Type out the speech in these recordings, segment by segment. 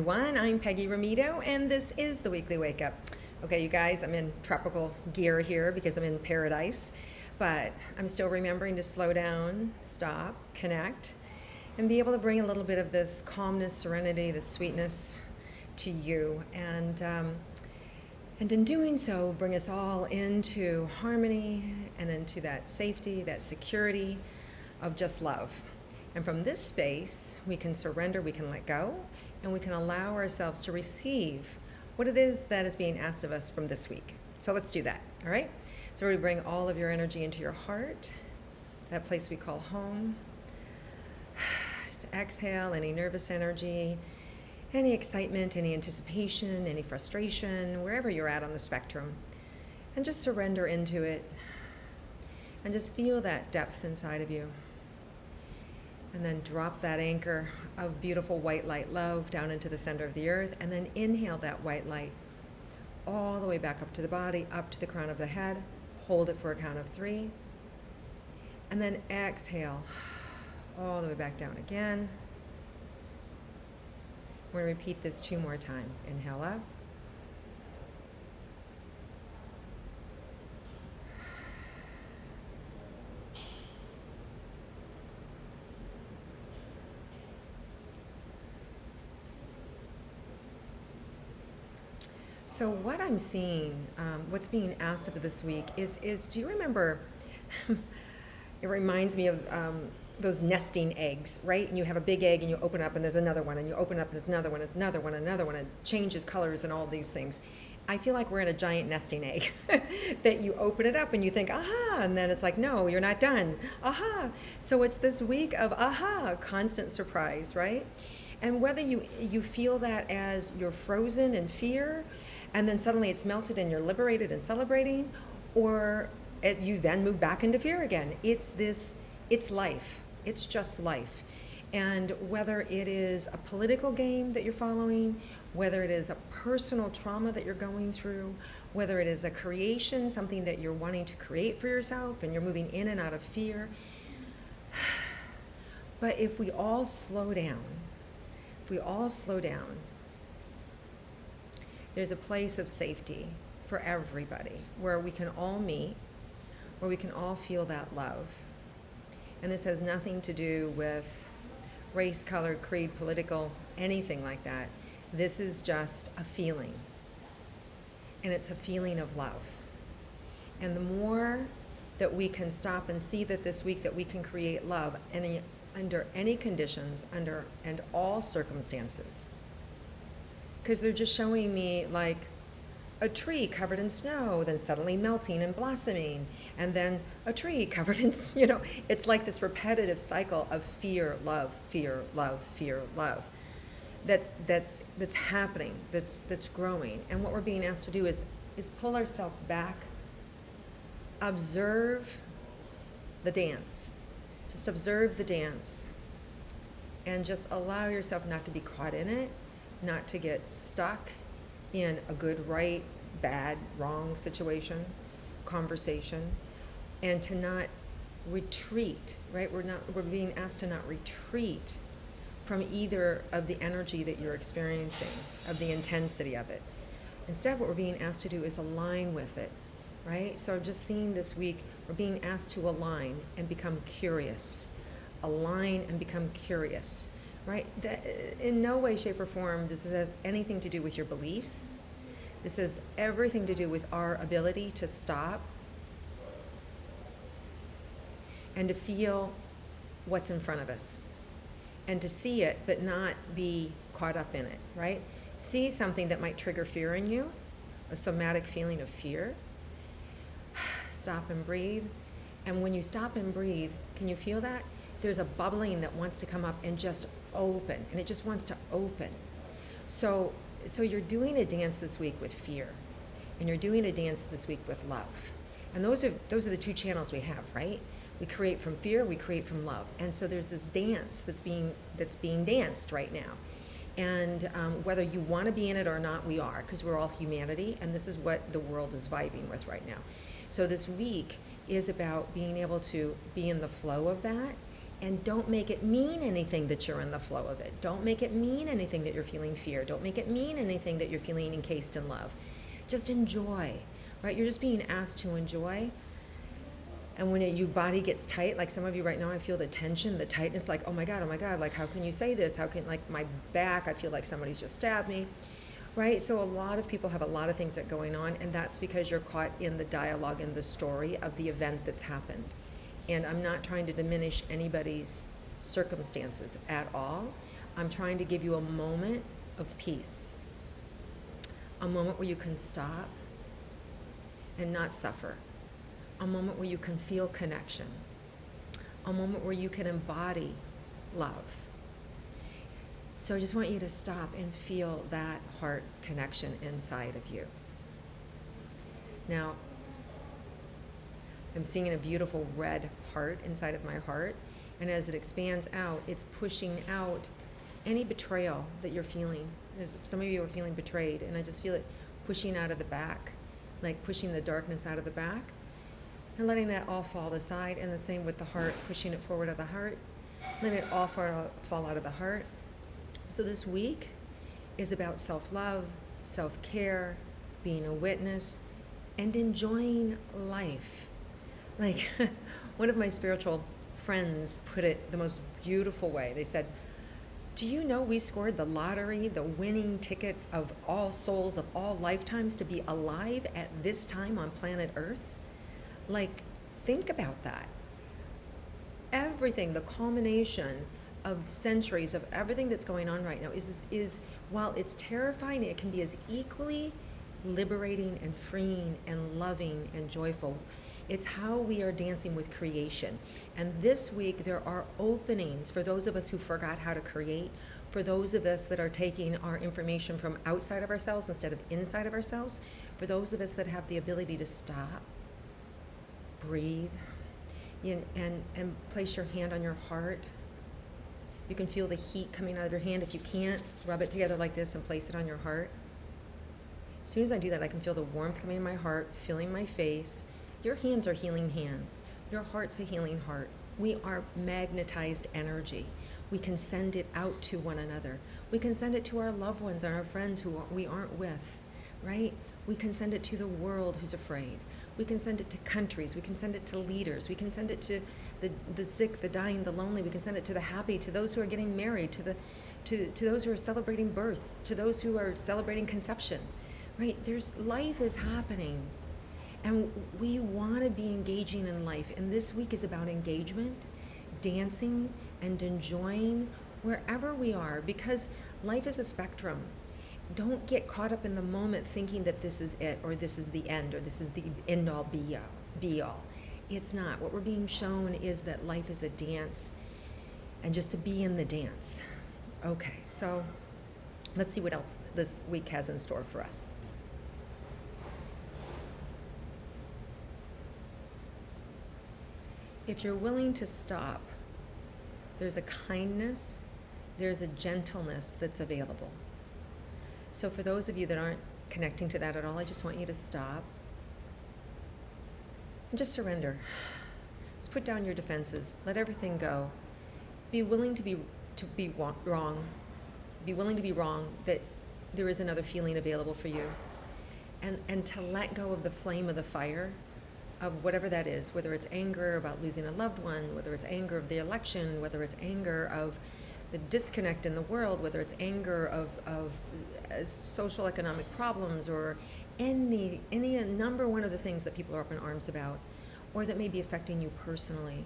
everyone. I'm Peggy Rometo, and this is the Weekly Wake Up. Okay, you guys, I'm in tropical gear here because I'm in paradise, but I'm still remembering to slow down, stop, connect, and be able to bring a little bit of this calmness, serenity, this sweetness to you. And in doing so, bring us all into harmony and into that safety, that security of just love. And from this space, we can surrender, we can let go, and we can allow ourselves to receive what it is that is being asked of us from this week. So let's do that, all right? So we bring all of your energy into your heart, that place we call home. Just exhale any nervous energy, any excitement, any anticipation, any frustration, wherever you're at on the spectrum, and just surrender into it, and just feel that depth inside of you. And then drop that anchor of beautiful white light love down into the center of the earth, and then inhale that white light all the way back up to the body, up to the crown of the head. Hold it for a count of 3. And then exhale all the way back down again. We're going to repeat this 2 more times. Inhale up. So what I'm seeing, what's being asked of this week is do you remember, it reminds me of those nesting eggs, right? And you have a big egg and you open up and there's another one, and you open up and there's another one, it's another one, another one, it changes colors and all these things. I feel like we're in a giant nesting egg that you open it up and you think, aha, and then it's like, no, you're not done, aha. So it's this week of aha, constant surprise, right? And whether you feel that as you're frozen in fear, and then suddenly it's melted and you're liberated and celebrating, or you then move back into fear again. It's life. It's just life. And whether it is a political game that you're following, whether it is a personal trauma that you're going through, whether it is a creation, something that you're wanting to create for yourself and you're moving in and out of fear. But if we all slow down, there's a place of safety for everybody where we can all meet, where we can all feel that love. And this has nothing to do with race, color, creed, political, anything like that. This is just a feeling. And it's a feeling of love. And the more that we can stop and see that this week that we can create love under any conditions, under and all circumstances. Because they're just showing me like a tree covered in snow, then suddenly melting and blossoming, and then a tree covered in, it's like this repetitive cycle of fear, love, fear, love, fear, love. That's happening, that's growing. And what we're being asked to do is pull ourselves back, observe the dance. Just observe the dance, and just allow yourself not to be caught in it, not to get stuck in a good, right, bad, wrong situation, conversation, and to not retreat, right? We're being asked to not retreat from either of the energy that you're experiencing, of the intensity of it. Instead, what we're being asked to do is align with it, right? So I've just seen this week, we're being asked to align and become curious. Align and become curious. Right? In no way, shape, or form does this have anything to do with your beliefs. This has everything to do with our ability to stop and to feel what's in front of us and to see it but not be caught up in it, right? See something that might trigger fear in you, a somatic feeling of fear. Stop and breathe. And when you stop and breathe, can you feel that? There's a bubbling that wants to come up and just open, and it just wants to open. So you're doing a dance this week with fear, and you're doing a dance this week with love. And those are the 2 channels we have, right? We create from fear, we create from love. And so there's this dance that's being danced right now. And whether you want to be in it or not, we are, because we're all humanity, and this is what the world is vibing with right now. So this week is about being able to be in the flow of that And don't make it mean anything that you're in the flow of it. Don't make it mean anything that you're feeling fear. Don't make it mean anything that you're feeling encased in love. Just enjoy, right? You're just being asked to enjoy. And when your body gets tight, like some of you right now, I feel the tension, the tightness, like, oh my God, like, how can you say this? How can, like, my back, I feel like somebody's just stabbed me, right? So a lot of people have a lot of things that are going on, and that's because you're caught in the dialogue and the story of the event that's happened. And I'm not trying to diminish anybody's circumstances at all. I'm trying to give you a moment of peace, a moment where you can stop and not suffer, a moment where you can feel connection, a moment where you can embody love. So I just want you to stop and feel that heart connection inside of you. Now, I'm seeing a beautiful red heart inside of my heart, and as it expands out, it's pushing out any betrayal that you're feeling. Some of you are feeling betrayed, and I just feel it pushing out of the back, like pushing the darkness out of the back, and letting that all fall aside, and the same with the heart, pushing it forward of the heart, letting it all fall out of the heart. So this week is about self-love, self-care, being a witness, and enjoying life. Like one of my spiritual friends put it the most beautiful way. They said, do you know we scored the lottery, the winning ticket of all souls of all lifetimes to be alive at this time on planet Earth? Like, think about that. Everything, the culmination of centuries of everything that's going on right now is while it's terrifying, it can be as equally liberating and freeing and loving and joyful. It's how we are dancing with creation. And this week there are openings for those of us who forgot how to create, for those of us that are taking our information from outside of ourselves instead of inside of ourselves, for those of us that have the ability to stop, breathe, and place your hand on your heart. You can feel the heat coming out of your hand. If you can't, rub it together like this and place it on your heart. As soon as I do that, I can feel the warmth coming in my heart, filling my face. Your hands are healing hands. Your heart's a healing heart. We are magnetized energy. We can send it out to one another. We can send it to our loved ones and our friends who we aren't with, right? We can send it to the world who's afraid. We can send it to countries. We can send it to leaders. We can send it to the sick, the dying, the lonely. We can send it to the happy, to those who are getting married, to those who are celebrating birth, to those who are celebrating conception, right? Life is happening. And we want to be engaging in life. And this week is about engagement, dancing, and enjoying wherever we are, because life is a spectrum. Don't get caught up in the moment thinking that this is it, or this is the end, or this is the end all be all. It's not. What we're being shown is that life is a dance, and just to be in the dance. Okay, so let's see what else this week has in store for us. If you're willing to stop, there's a kindness, there's a gentleness that's available. So for those of you that aren't connecting to that at all, I just want you to stop and just surrender. Just put down your defenses. Let everything go. Be willing to be wrong. Be willing to be wrong, that there is another feeling available for you. And to let go of the flame of the fire of whatever that is, whether it's anger about losing a loved one, whether it's anger of the election, whether it's anger of the disconnect in the world, whether it's anger of social economic problems, or any number one of the things that people are up in arms about, or that may be affecting you personally.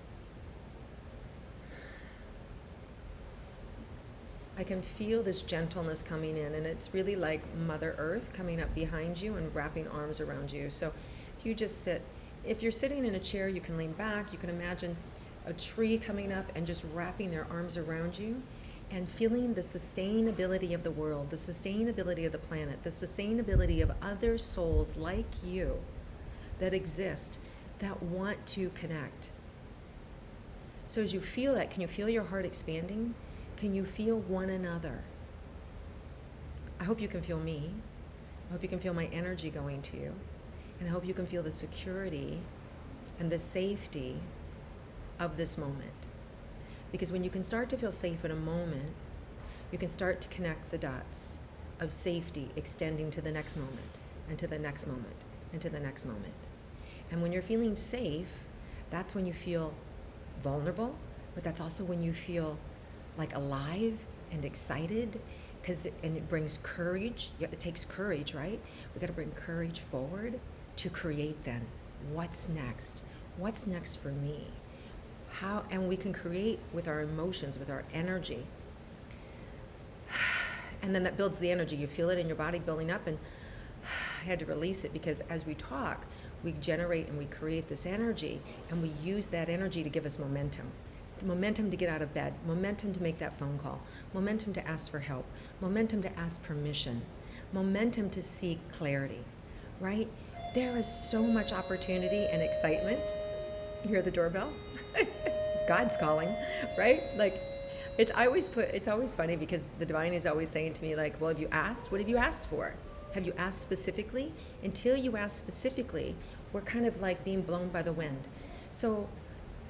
I can feel this gentleness coming in, and it's really like Mother Earth coming up behind you and wrapping arms around you. So if you just sit, if you're sitting in a chair, you can lean back, you can imagine a tree coming up and just wrapping their arms around you, and feeling the sustainability of the world, the sustainability of the planet, the sustainability of other souls like you that exist, that want to connect. So as you feel that, can you feel your heart expanding? Can you feel one another? I hope you can feel me. I hope you can feel my energy going to you. And I hope you can feel the security and the safety of this moment. Because when you can start to feel safe in a moment, you can start to connect the dots of safety extending to the next moment, and to the next moment, and to the next moment. And when you're feeling safe, that's when you feel vulnerable, but that's also when you feel like alive and excited, and it brings courage. It takes courage, right? We got to bring courage forward to create then. What's next? What's next for me? How? And we can create with our emotions, with our energy. And then that builds the energy. You feel it in your body building up, and I had to release it because as we talk, we generate and we create this energy, and we use that energy to give us momentum. Momentum to get out of bed, momentum to make that phone call, momentum to ask for help, momentum to ask permission, momentum to seek clarity, right? There is so much opportunity and excitement. You hear the doorbell? God's calling, right? Like, it's always funny because the divine is always saying to me, like, well, have you asked? What have you asked for? Have you asked specifically? Until you ask specifically, we're kind of like being blown by the wind. So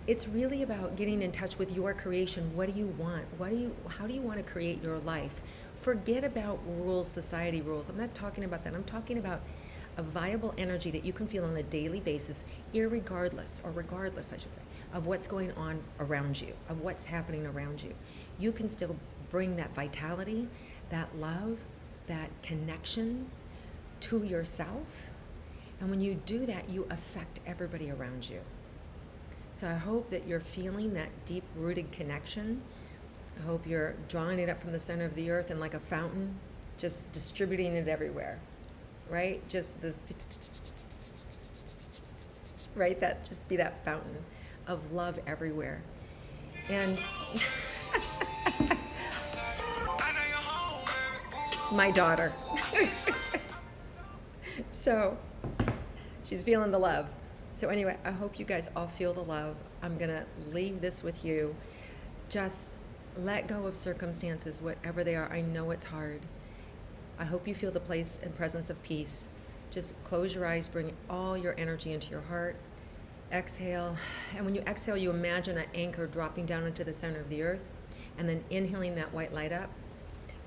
it's really about getting in touch with your creation. What do you want? How do you want to create your life? Forget about rules, society rules. I'm not talking about that. I'm talking about a viable energy that you can feel on a daily basis, regardless, I should say, of what's going on around you, of what's happening around you. You can still bring that vitality, that love, that connection to yourself. And when you do that, you affect everybody around you. So I hope that you're feeling that deep-rooted connection. I hope you're drawing it up from the center of the earth and like a fountain, just distributing it everywhere, right? Just this, right? That just be that fountain of love everywhere. And my daughter. So she's feeling the love. So anyway, I hope you guys all feel the love. I'm going to leave this with you. Just let go of circumstances, whatever they are. I know it's hard. I hope you feel the place and presence of peace. Just close your eyes, bring all your energy into your heart. Exhale. And when you exhale, you imagine that anchor dropping down into the center of the earth, and then inhaling that white light up,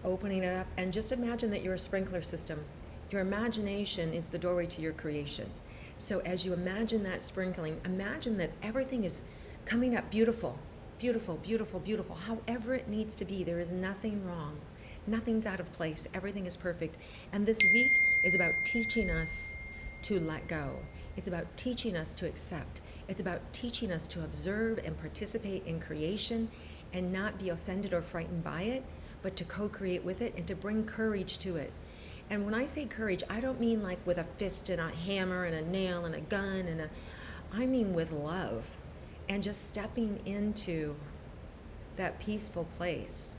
opening it up, and just imagine that you're a sprinkler system. Your imagination is the doorway to your creation. So as you imagine that sprinkling, imagine that everything is coming up beautiful, beautiful, beautiful, beautiful, however it needs to be. There is nothing wrong. Nothing's out of place. Everything is perfect. And this week is about teaching us to let go. It's about teaching us to accept. It's about teaching us to observe and participate in creation and not be offended or frightened by it, but to co-create with it and to bring courage to it. And when I say courage, I don't mean like with a fist and a hammer and a nail and a gun I mean with love and just stepping into that peaceful place.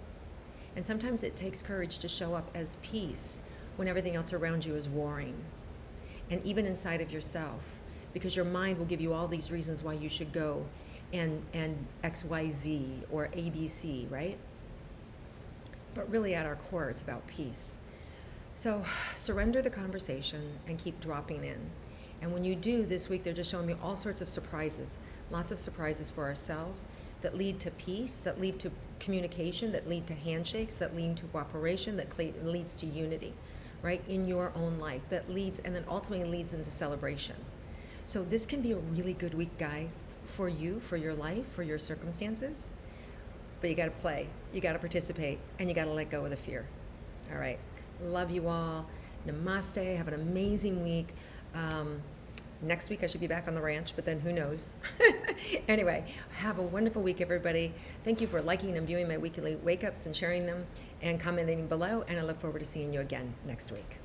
And sometimes it takes courage to show up as peace when everything else around you is warring. And even inside of yourself, because your mind will give you all these reasons why you should go and XYZ or ABC, right? But really at our core, it's about peace. So surrender the conversation and keep dropping in. And when you do this week, they're just showing me all sorts of surprises, lots of surprises for ourselves that lead to peace, that lead to communication, that lead to handshakes, that lead to cooperation, that leads to unity, right, in your own life, that leads and then ultimately leads into celebration. So this can be a really good week, guys, for you, for your life, for your circumstances. But you got to play, you got to participate, and you got to let go of the fear. All right. Love you all. Namaste. Have an amazing week. Next week I should be back on the ranch, but then who knows? Anyway, have a wonderful week, everybody. Thank you for liking and viewing my weekly wake-ups and sharing them and commenting below, and I look forward to seeing you again next week.